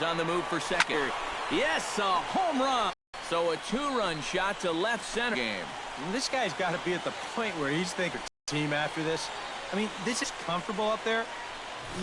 Runners on the move for second. Yes, a home run. So a two-run shot to left center game. This guy's got to be at the point where he's thinking team after this. I mean, this is comfortable up there.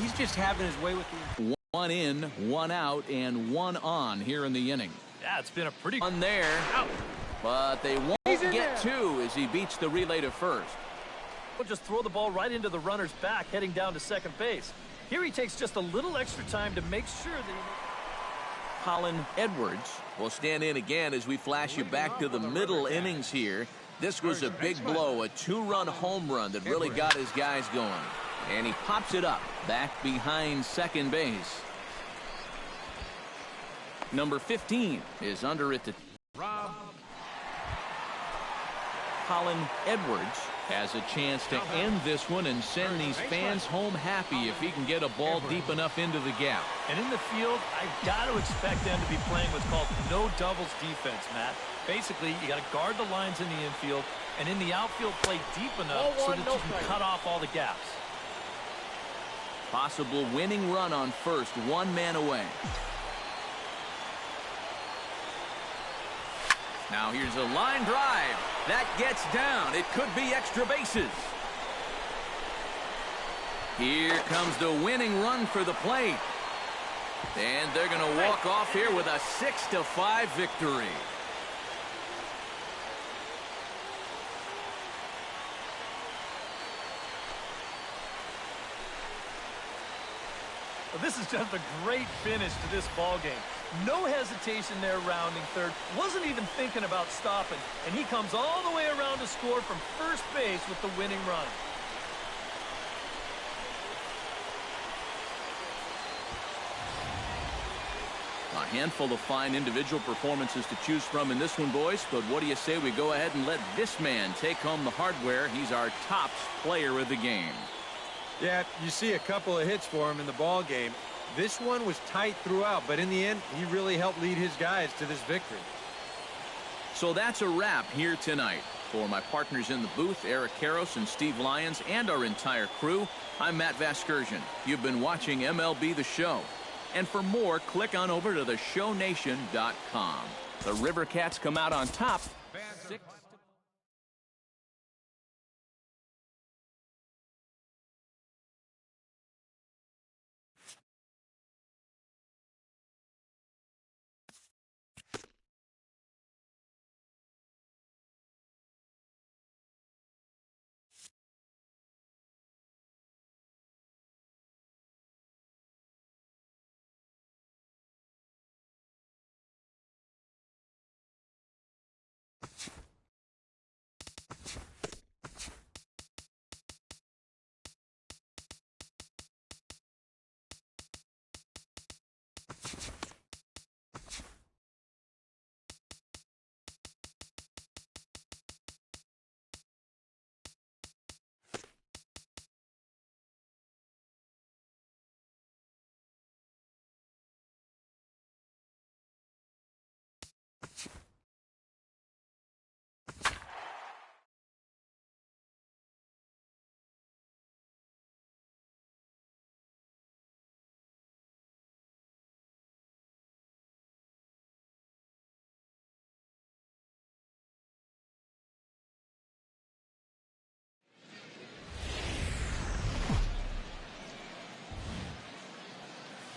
He's just having his way with the... One in, one out, and one on here in the inning. Yeah, it's been a pretty... One there, out. But they won't get two as he beats the relay to first. We'll just throw the ball right into the runner's back, heading down to second base. Here he takes just a little extra time to make sure that he... Colin Edwards will stand in again as we flash you back to the middle innings here. This was a big blow, a two-run home run that really got his guys going. And he pops it up back behind second base. Number 15 is under it to Colin Edwards has a chance to end this one and send these fans home happy if he can get a ball deep enough into the gap. And in the field, I've got to expect them to be playing what's called no doubles defense, Matt. Basically, you got to guard the lines in the infield, and in the outfield, play deep enough so that you can cut off all the gaps. Possible winning run on first, one man away. Now here's a line drive. That gets down. It could be extra bases. Here comes the winning run for the plate. And they're going to walk off here with a 6-5 victory. This is just a great finish to this ball game. No hesitation there rounding third. Wasn't even thinking about stopping. And he comes all the way around to score from first base with the winning run. A handful of fine individual performances to choose from in this one, boys. But what do you say we go ahead and let this man take home the hardware? He's our top player of the game. Yeah, you see a couple of hits for him in the ball game. This one was tight throughout, but in the end, he really helped lead his guys to this victory. So that's a wrap here tonight. For my partners in the booth, Eric Karros and Steve Lyons, and our entire crew, I'm Matt Vasgersian. You've been watching MLB The Show. And for more, click on over to theshownation.com. The River Cats come out on top.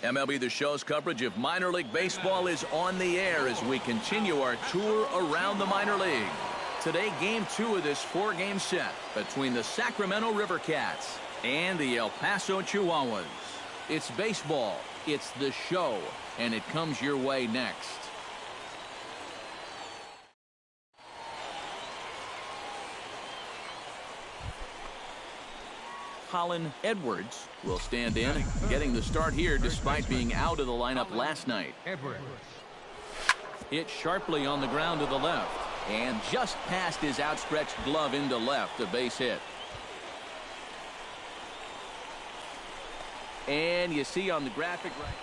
MLB The Show's coverage of minor league baseball is on the air as we continue our tour around the minor league. Today, Game 2 of this 4-game set between the Sacramento River Cats and the El Paso Chihuahuas. It's baseball, it's the show, and it comes your way next. Colin Edwards will stand in, getting the start here despite being out of the lineup last night. Hit sharply on the ground to the left, and just past his outstretched glove into left, a base hit. And you see on the graphic right,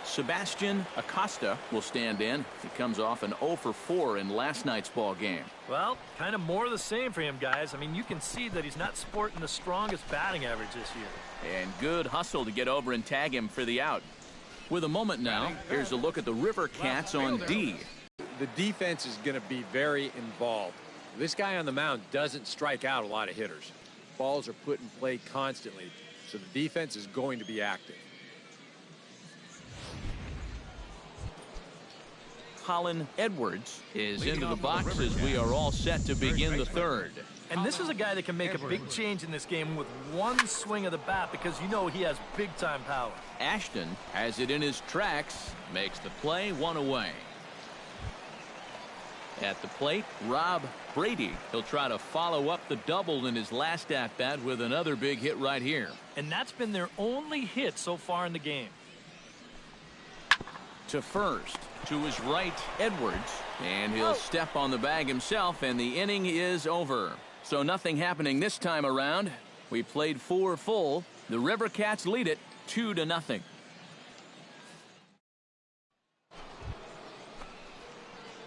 Sebastian Acosta will stand in. He comes off an 0 for 4 in last night's ball game. Well, kind of more of the same for him, guys. I mean, you can see that he's not sporting the strongest batting average this year. And good hustle to get over and tag him for the out. With a moment now, here's a look at the River Cats on D. The defense is going to be very involved. This guy on the mound doesn't strike out a lot of hitters. Balls are put in play constantly, so the defense is going to be active. Colin Edwards is into the box as we are all set to begin the third. And this is a guy that can make a big change in this game with one swing of the bat because you know he has big-time power. Ashton has it in his tracks, makes the play, one away. At the plate, Rob Brady. He'll try to follow up the double in his last at-bat with another big hit right here. And that's been their only hit so far in the game. To first, to his right, Edwards. And he'll step on the bag himself, and the inning is over. So nothing happening this time around. We played 4 full. The River Cats lead it 2-0.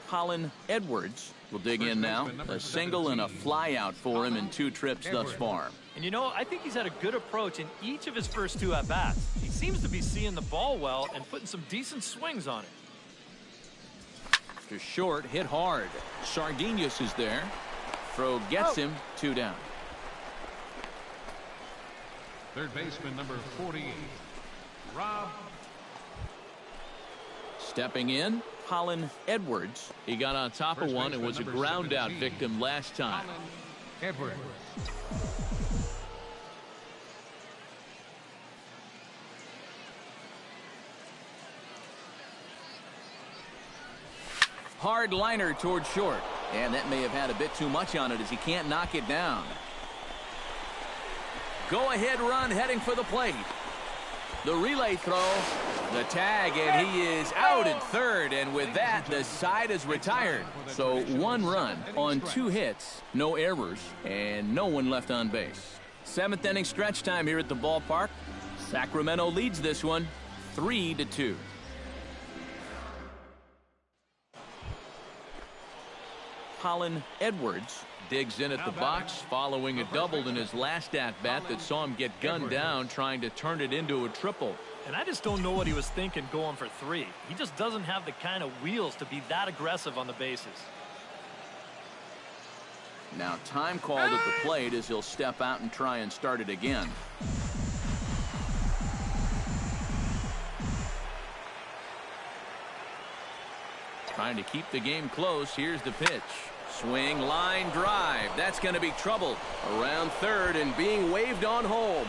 Colin Edwards will dig in now. A single and a fly out for him in 2 trips thus far. And you know, I think he's had a good approach in each of his first 2 at-bats. He seems to be seeing the ball well and putting some decent swings on it. To short, hit hard. Sardinius is there. Throw gets him, 2 down. Third baseman number 48, Rob. Stepping in, Colin Edwards. He got on top of one and was a ground out victim last time. Edwards. Hard liner toward short. And that may have had a bit too much on it as he can't knock it down. Go ahead run heading for the plate. The relay throw, the tag, and he is out at third. And with that, the side is retired. So 1 run on 2 hits, no errors, and no one left on base. 7th inning stretch time here at the ballpark. Sacramento leads this one 3-2. Colin Edwards digs in at the box following a double in his last at-bat that saw him get gunned down trying to turn it into a triple. And I just don't know what he was thinking going for 3. He just doesn't have the kind of wheels to be that aggressive on the bases. Now time called at the plate as he'll step out and try and start it again. Trying to keep the game close. Here's the pitch. Swing, line, drive. That's going to be trouble. Around third and being waved on home.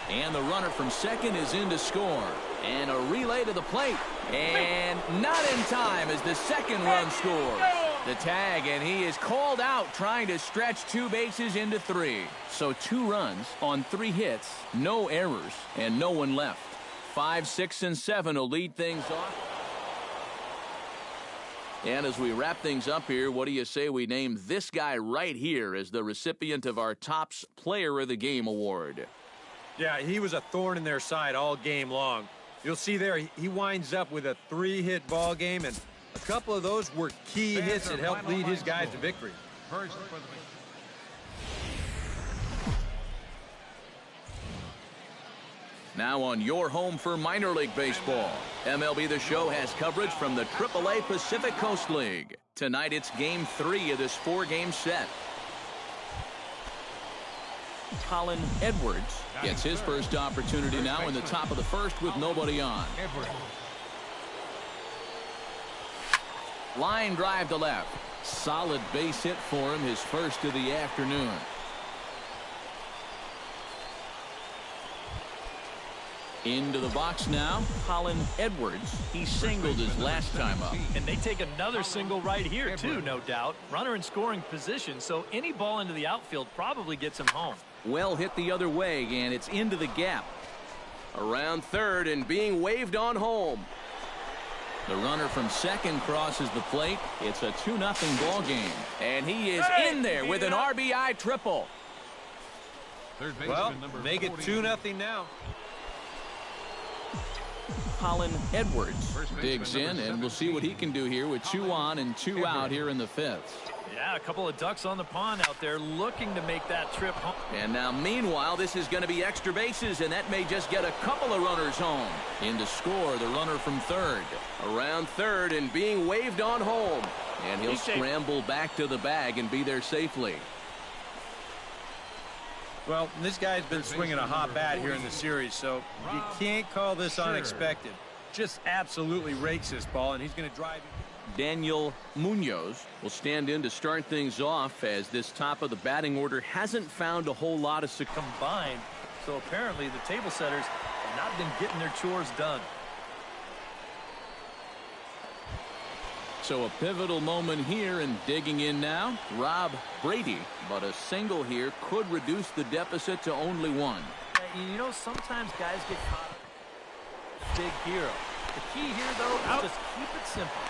And the runner from second is in to score. And a relay to the plate. And not in time as the second run scores. The tag, and he is called out trying to stretch 2 bases into 3. So 2 runs on 3 hits, no errors, and no one left. 5, 6, and 7 will lead things off. And as we wrap things up here, what do you say we name this guy right here as the recipient of our Topps Player of the Game award? Yeah, he was a thorn in their side all game long. You'll see there, he winds up with a 3-hit ball game, and a couple of those were key hits that helped lead his guys to victory. Now on your home for minor league baseball, MLB The Show has coverage from the AAA Pacific Coast League. Tonight it's Game 3 of this 4-game set. Colin Edwards gets his first opportunity now in the top of the first with nobody on. Line drive to left. Solid base hit for him, his first of the afternoon. Into the box now, Colin Edwards. He singled his last time up. And they take another single right here, too, no doubt. Runner in scoring position, so any ball into the outfield probably gets him home. Well hit the other way, and it's into the gap. Around third and being waved on home. The runner from second crosses the plate. It's a 2-0 ball game. And he is in there with an RBI triple. Well, make it 2-0 now. Colin Edwards digs in, and we'll see what he can do here with 2 on and 2 out here in the 5th. Yeah, a couple of ducks on the pond out there looking to make that trip home. And now, meanwhile, this is going to be extra bases, and that may just get a couple of runners home. In to score, the runner from third. Around third and being waved on home. And he'll scramble back to the bag and be there safely. Well, this guy's been swinging a hot bat here in the series, so you can't call this unexpected. Just absolutely rakes this ball, and he's going to drive it. Daniel Munoz will stand in to start things off, as this top of the batting order hasn't found a whole lot of success combined. So apparently the table setters have not been getting their chores done. So a pivotal moment here, and digging in now, Rob Brady. But a single here could reduce the deficit to only one. You know, sometimes guys get caught up. Big hero. The key here, though, is just keep it simple.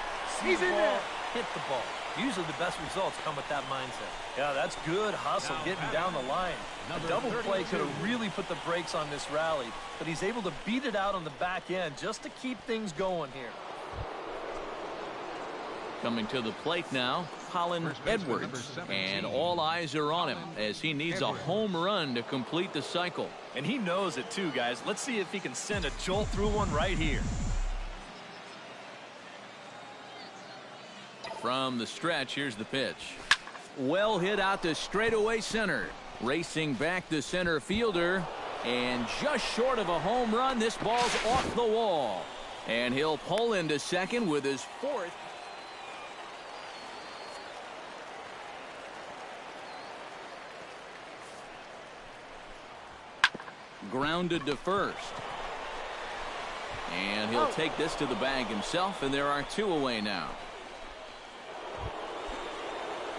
See the ball, hit the ball. Usually the best results come with that mindset. Yeah, that's good hustle getting down the line. A double play could have really put the brakes on this rally, but he's able to beat it out on the back end just to keep things going here. Coming to the plate now, Colin Edwards, and all eyes are on him as he needs a home run to complete the cycle. And he knows it too, guys. Let's see if he can send a jolt through one right here. From the stretch, here's the pitch. Well hit out to straightaway center. Racing back the center fielder, and just short of a home run, this ball's off the wall. And he'll pull into second with his fourth. Grounded to first. And he'll take this to the bag himself, and there are two away now.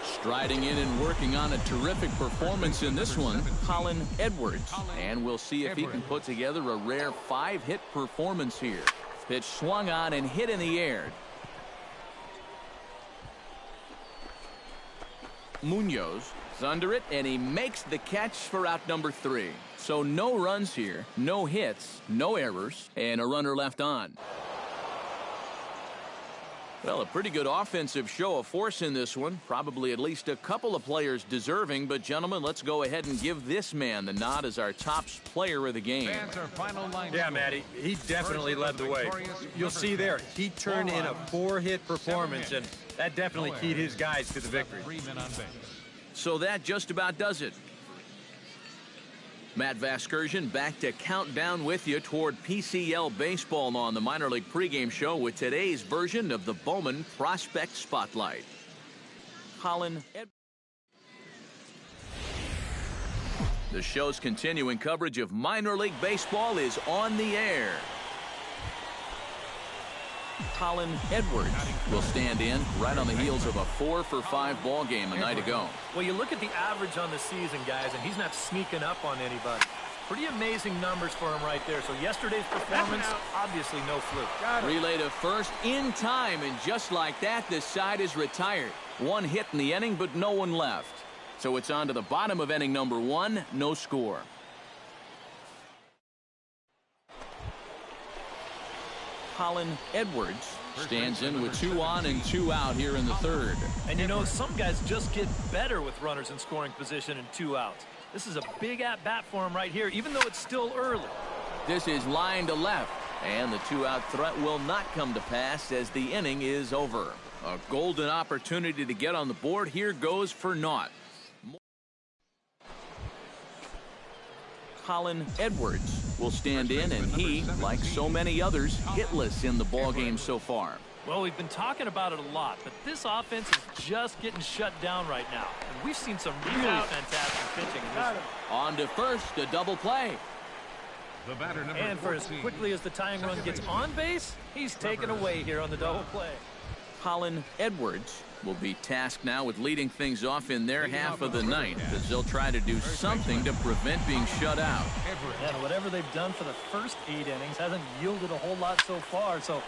Striding in and working on a terrific performance in this one, Colin Edwards. And we'll see if he can put together a rare 5-hit performance here. Pitch swung on and hit in the air. Munoz is under it, and he makes the catch for out number 3. So no runs here, no hits, no errors, and a runner left on. Well, a pretty good offensive show of force in this one. Probably at least a couple of players deserving. But, gentlemen, let's go ahead and give this man the nod as our top player of the game. Yeah, Matty, he definitely led the way. You'll see there, he turned in a 4-hit performance, and that definitely keyed his guys to the victory. So that just about does it. Matt Vasgersian back to count down with you toward PCL baseball on the minor league pregame show with today's version of the Bowman Prospect Spotlight. Colin Edwards. The show's continuing coverage of minor league baseball is on the air. Colin Edwards will stand in right on the heels of a 4-for-5 ball game a night ago. Well, you look at the average on the season, guys, and he's not sneaking up on anybody. Pretty amazing numbers for him right there. So yesterday's performance, obviously no fluke. Relay to first in time, and just like that, this side is retired. One hit in the inning, but no one left. So it's on to the bottom of inning number 1, no score. Colin Edwards stands in with 2 on and 2 out here in the third. And you know, some guys just get better with runners in scoring position and 2 outs. This is a big at-bat for him right here, even though it's still early. This is line to left, and the 2-out threat will not come to pass as the inning is over. A golden opportunity to get on the board here goes for naught. Colin Edwards will stand in, and he, like so many others, hitless in the ballgame so far. Well, we've been talking about it a lot, but this offense is just getting shut down right now. And we've seen some really fantastic pitching in this one. On to first, a double play. The batter, number and for 14. As quickly as the tying run gets on base, he's taken away here on the double play. Colin Edwards will be tasked now with leading things off in their half of the ninth, as they'll try to do something to prevent being shut out. And whatever they've done for the first 8 innings hasn't yielded a whole lot so far, so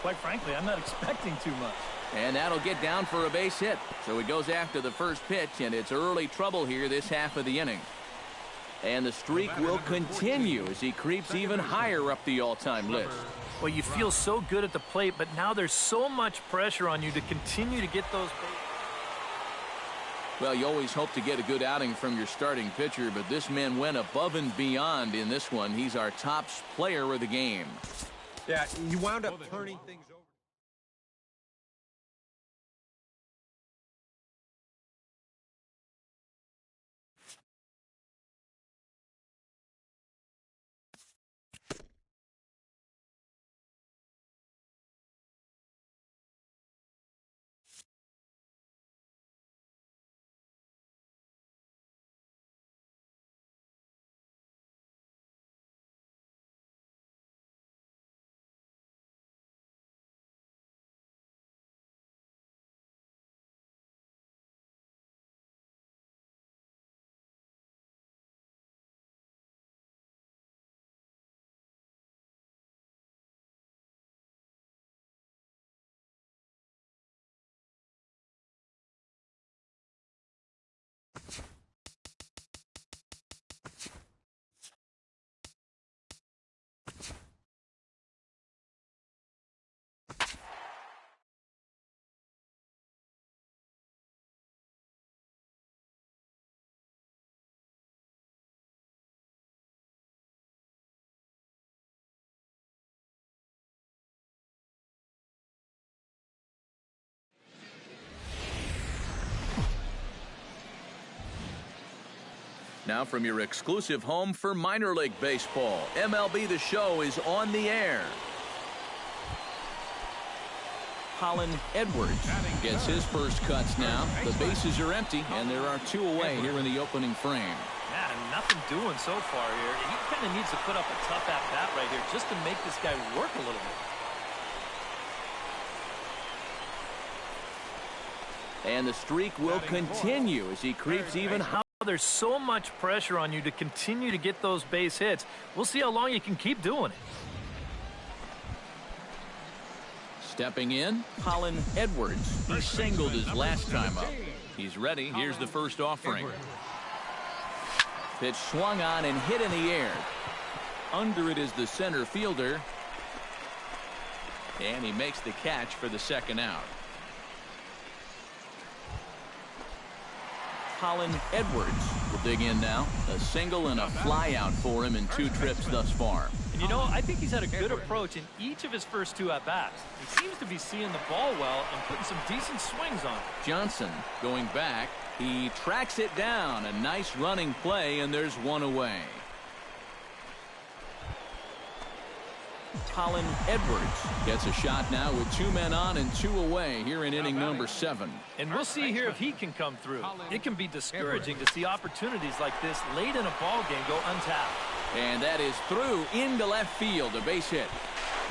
quite frankly, I'm not expecting too much. And that'll get down for a base hit. So he goes after the first pitch, and it's early trouble here this half of the inning. And the streak will continue as he creeps even higher up the all-time list. Well, you feel so good at the plate, but now there's so much pressure on you to continue to get those. Well, you always hope to get a good outing from your starting pitcher, but this man went above and beyond in this one. He's our top player of the game. Yeah, he wound up turning things over. Now from your exclusive home for minor league baseball, MLB The Show is on the air. Colin Edwards gets his first cuts now. The bases are empty, and there are two away here in the opening frame. Yeah, nothing doing so far here. He kind of needs to put up a tough at-bat right here just to make this guy work a little bit. And the streak will continue as he creeps even higher. There's so much pressure on you to continue to get those base hits. We'll see how long you can keep doing it. Stepping in, Colin Edwards. He singled his last time up. He's ready. Here's the first offering. Pitch swung on and hit in the air. Under it is the center fielder. And he makes the catch for the second out. Colin Edwards will dig in now. A single and a fly out for him in 2 trips thus far. And you know, I think he's had a good approach in each of his first 2 at-bats. He seems to be seeing the ball well and putting some decent swings on it. Johnson going back. He tracks it down. A nice running play, and there's 1 away. Colin Edwards gets a shot now with 2 men on and 2 away here in inning number 7. And we'll see here if he can come through. It can be discouraging to see opportunities like this late in a ball game go untapped. And that is through into left field, a base hit.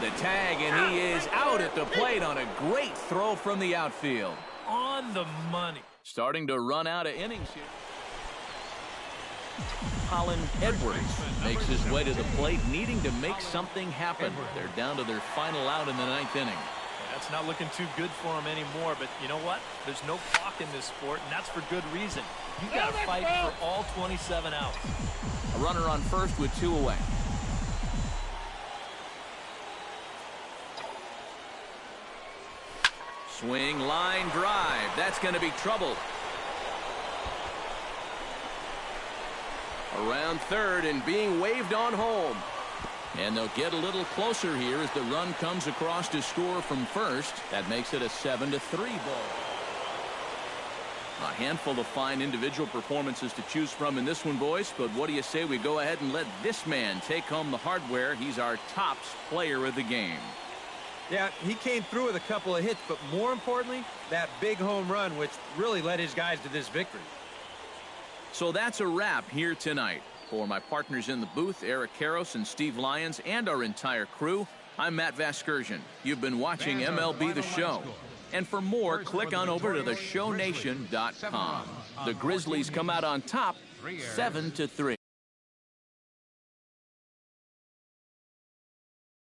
The tag, and he is out at the plate on a great throw from the outfield. On the money. Starting to run out of innings here. Colin Edwards makes his way to the plate, needing to make something happen. They're down to their final out in the 9th inning. That's not looking too good for him anymore, but you know what? There's no clock in this sport, and that's for good reason. You got to fight for all 27 outs. A runner on first with 2 away. Swing, line, drive. That's going to be trouble. Around third and being waved on home. And they'll get a little closer here as the run comes across to score from first. That makes it a 7-3 ball. A handful of fine individual performances to choose from in this one, boys. But what do you say we go ahead and let this man take home the hardware? He's our top player of the game. Yeah, he came through with a couple of hits, but more importantly, that big home run, which really led his guys to this victory. So that's a wrap here tonight. For my partners in the booth, Eric Karros and Steve Lyons, and our entire crew, I'm Matt Vasgersian. You've been watching MLB The Show. And for more, click on over to theshownation.com. The Grizzlies come out on top, 7-3.